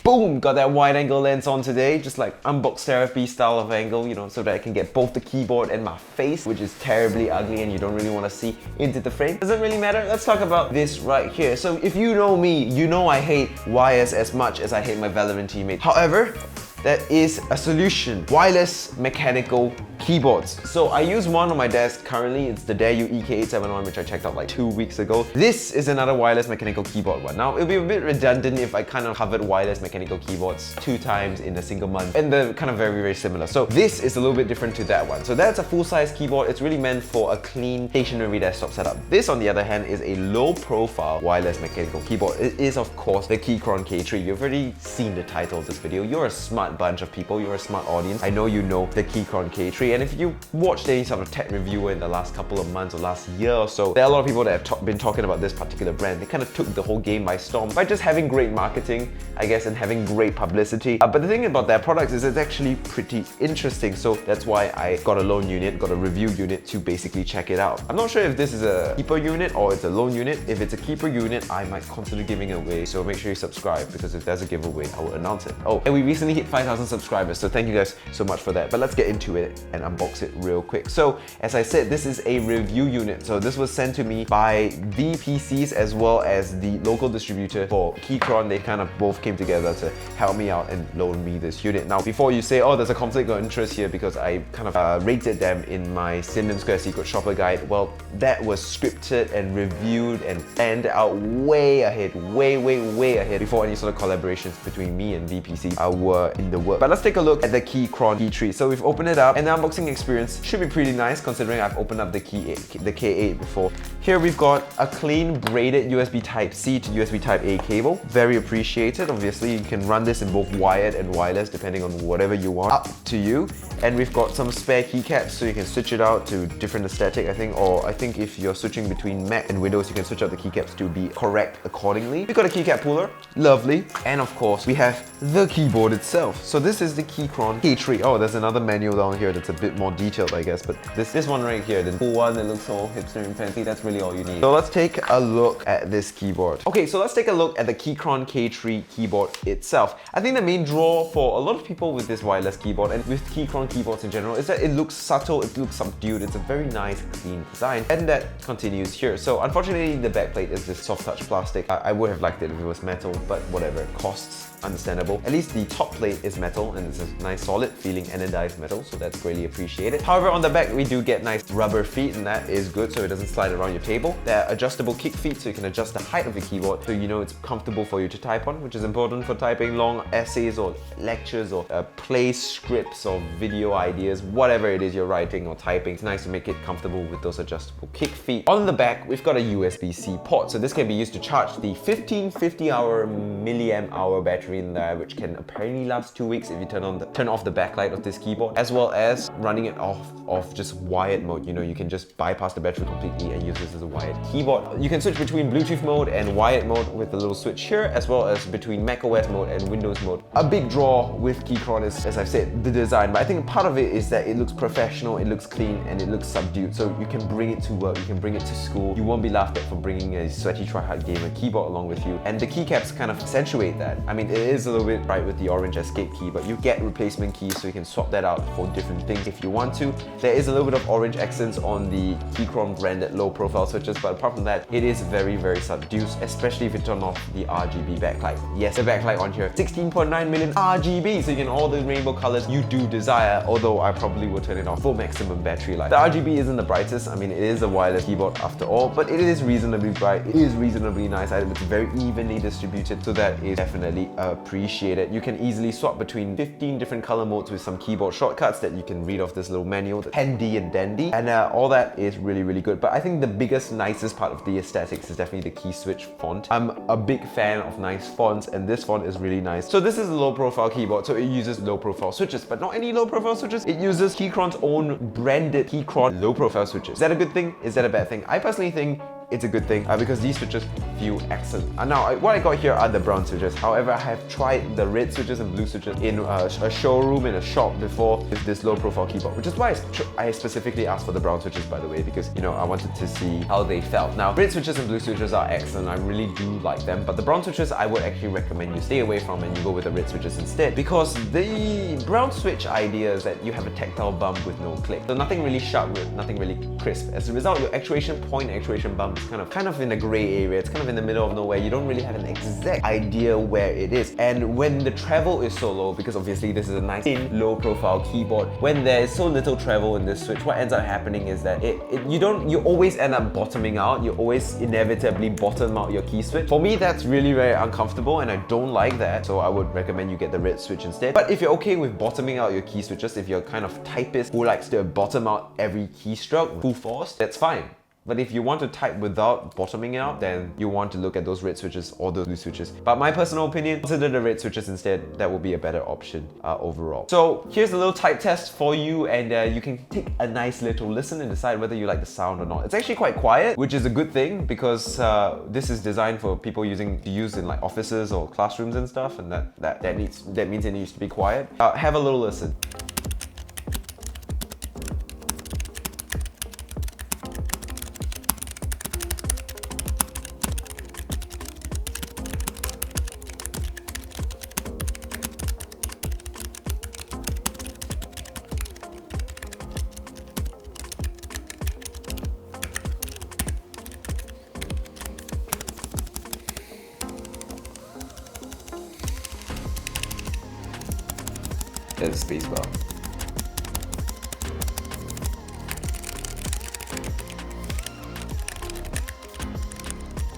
Boom! Got that wide angle lens on today, just like unbox therapy style of angle, you know, so that I can get both the keyboard and my face, which is terribly ugly and you don't really want to see into the frame. Doesn't really matter. Let's talk about this right here. So if you know me, you know I hate wires as much as I hate my Valorant teammates. However, there is a solution. Wireless mechanical keyboards. So I use one on my desk currently. It's the Dayu EK871, which I checked out like 2 weeks ago. This is another wireless mechanical keyboard one. Now, it'll be a bit redundant if I kind of covered wireless mechanical keyboards 2 times in a single month, and they're kind of very, very similar. So this is a little bit different to that one. So that's a full-size keyboard. It's really meant for a clean stationary desktop setup. This, on the other hand, is a low-profile wireless mechanical keyboard. It is, of course, the Keychron K3. You've already seen the title of this video. You're a smart bunch of people. You're a smart audience. I know you know the Keychron K3. And if you watched any sort of tech reviewer in the last couple of months or last year or so, there are a lot of people that have been talking about this particular brand. They kind of took the whole game by storm by just having great marketing, I guess, and having great publicity. But the thing about their products is it's actually pretty interesting. So that's why I got a loan unit, got a review unit to basically check it out. I'm not sure if this is a keeper unit or it's a loan unit. If it's a keeper unit, I might consider giving it away. So make sure you subscribe, because if there's a giveaway, I will announce it. Oh, and we recently hit 5,000 subscribers. So thank you guys so much for that. But let's get into it and unbox it real quick. So as I said, this is a review unit. So this was sent to me by VPCs as well as the local distributor for Keychron. They kind of both came together to help me out and loan me this unit. Now, before you say, oh, there's a conflict of interest here because I kind of rated them in my Cinnamon Square Secret Shopper guide, well, that was scripted and reviewed and planned out way ahead, way ahead before any sort of collaborations between me and VPC were in the work. But let's take a look at the Keychron K3. So we've opened it up, and the unboxing experience should be pretty nice considering I've opened up the K8 before. Here we've got a clean braided USB Type-C to USB Type-A cable. Very appreciated. Obviously, you can run this in both wired and wireless depending on whatever you want. Up to you. And we've got some spare keycaps so you can switch it out to different aesthetic, I think, or I think if you're switching between Mac and Windows, you can switch out the keycaps to be correct accordingly. We've got a keycap puller, lovely. And of course, we have the keyboard itself. So this is the Keychron K3. Oh, there's another manual down here that's a bit more detailed, I guess, but this one right here, the full one that looks all hipster and fancy, that's really all you need. So let's take a look at this keyboard. Okay, so let's take a look at the Keychron K3 keyboard itself. I think the main draw for a lot of people with this wireless keyboard and with Keychron keyboards in general is that it looks subtle, it looks subdued, it's a very nice clean design, and that continues here. So unfortunately, the backplate is this soft touch plastic. I would have liked it if it was metal, but whatever, it costs. Understandable. At least the top plate is metal and it's a nice solid feeling anodized metal, so that's greatly appreciated. However, on the back we do get nice rubber feet, and that is good so it doesn't slide around your table. There are adjustable kick feet so you can adjust the height of the keyboard so you know it's comfortable for you to type on, which is important for typing long essays or lectures or play scripts or video ideas, whatever it is you're writing or typing. It's nice to make it comfortable with those adjustable kick feet. On the back, we've got a USB-C port, so this can be used to charge the 1550-hour milliamp hour battery in there, which can apparently last 2 weeks if you turn off the backlight of this keyboard, as well as running it off just wired mode. You know, you can just bypass the battery completely and use this as a wired keyboard. You can switch between Bluetooth mode and wired mode with a little switch here, as well as between macOS mode and Windows mode. A big draw with Keychron is, as I've said, the design, but I think part of it is that it looks professional, it looks clean, and it looks subdued, so you can bring it to work, you can bring it to school. You won't be laughed at for bringing a sweaty try-hard gamer keyboard along with you, and the keycaps kind of accentuate that. I mean, it is a little bit bright with the orange escape key, but you get replacement keys so you can swap that out for different things if you want to. There is a little bit of orange accents on the Keychron branded low profile switches, but apart from that, it is very, very subdued, especially if you turn off the RGB backlight. Yes, the backlight on here, 16.9 million RGB, so you can all the rainbow colors you do desire, although I probably will turn it off for maximum battery life. The RGB isn't the brightest. I mean, it is a wireless keyboard after all, but it is reasonably bright, it is reasonably nice, it's very evenly distributed, so that is definitely appreciated. You can easily swap between 15 different color modes with some keyboard shortcuts that you can read off this little manual, that's handy and dandy, and all that is really, really good. But I think the biggest, nicest part of the aesthetics is definitely the key switch font. I'm a big fan of nice fonts, and this font is really nice. So this is a low profile keyboard, so it uses low profile switches, but not any low profile switches. It uses Keychron's own branded Keychron low profile switches. Is that a good thing? Is that a bad thing? I personally think it's a good thing because these switches feel excellent. Now, what I got here are the brown switches. However, I have tried the red switches and blue switches in a showroom, in a shop before with this low profile keyboard, which is why I specifically asked for the brown switches, by the way, because, you know, I wanted to see how they felt. Now, red switches and blue switches are excellent. I really do like them, but the brown switches I would actually recommend you stay away from and you go with the red switches instead, because the brown switch idea is that you have a tactile bump with no click. So nothing really sharp, nothing really crisp. As a result, your actuation bump is kind of in a gray area. It's kind of in the middle of nowhere. You don't really have an exact idea where it is. And when the treble is so low, because obviously this is a nice thin, low profile keyboard, when there is so little treble in this switch, what ends up happening is that you always end up bottoming out. You always inevitably bottom out your key switch. For me, that's really very uncomfortable and I don't like that. So I would recommend you get the red switch instead. But if you're okay with bottoming out your key switches, if you're kind of typist who likes to bottom out every keystroke full force, that's fine. But if you want to type without bottoming out, then you want to look at those red switches or those blue switches. But my personal opinion, consider the red switches instead. That will be a better option overall. So here's a little type test for you, and you can take a nice little listen and decide whether you like the sound or not. It's actually quite quiet, which is a good thing because this is designed for people to use in like offices or classrooms and stuff, and that means it needs to be quiet. Have a little listen. There's a spacebar.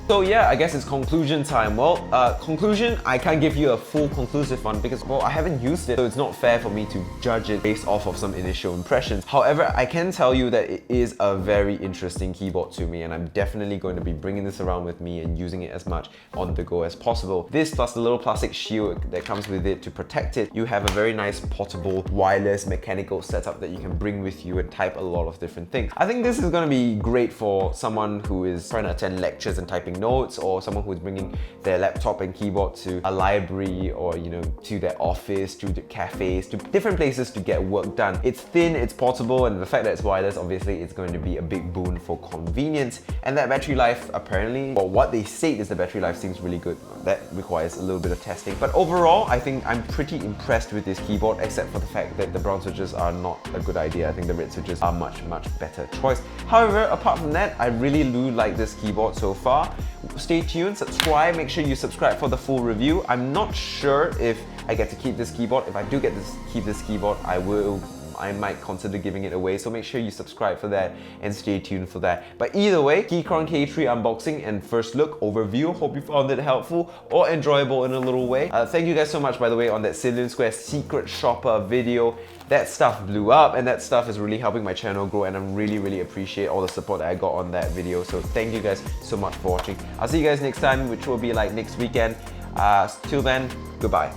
So yeah, I guess it's conclusion time. Well, conclusion, I can't give you a full conclusive one because, well, I haven't used it, so it's not fair for me to judge it based off of some initial impressions. However, I can tell you that it is a very interesting keyboard to me, and I'm definitely going to be bringing this around with me and using it as much on the go as possible. This plus the little plastic shield that comes with it to protect it, you have a very nice portable wireless mechanical setup that you can bring with you and type a lot of different things. I think this is going to be great for someone who is trying to attend lectures and typing notes, or someone who's bringing their laptop and keyboard to a library, or, you know, to their office, to the cafes, to different places to get work done. It's thin, it's portable, and the fact that it's wireless, obviously it's going to be a big boon for convenience. And that battery life, apparently, or what they state is the battery life, seems really good. That requires a little bit of testing. But overall, I think I'm pretty impressed with this keyboard, except for the fact that the brown switches are not a good idea. I think the red switches are much better choice. However, apart from that, I really do like this keyboard so far. Stay tuned, subscribe, make sure you subscribe for the full review. I'm not sure if I get to keep this keyboard. If I do get to keep this keyboard, I might consider giving it away, so make sure you subscribe for that and stay tuned for that. But either way, Keychron K3 unboxing and first look overview. Hope you found it helpful or enjoyable in a little way. Thank you guys so much, by the way, on that Ceylon Square secret shopper video. That stuff blew up, and that stuff is really helping my channel grow, and I really appreciate all the support that I got on that video. So thank you guys so much for watching. I'll see you guys next time, which will be like next weekend. Till then, goodbye.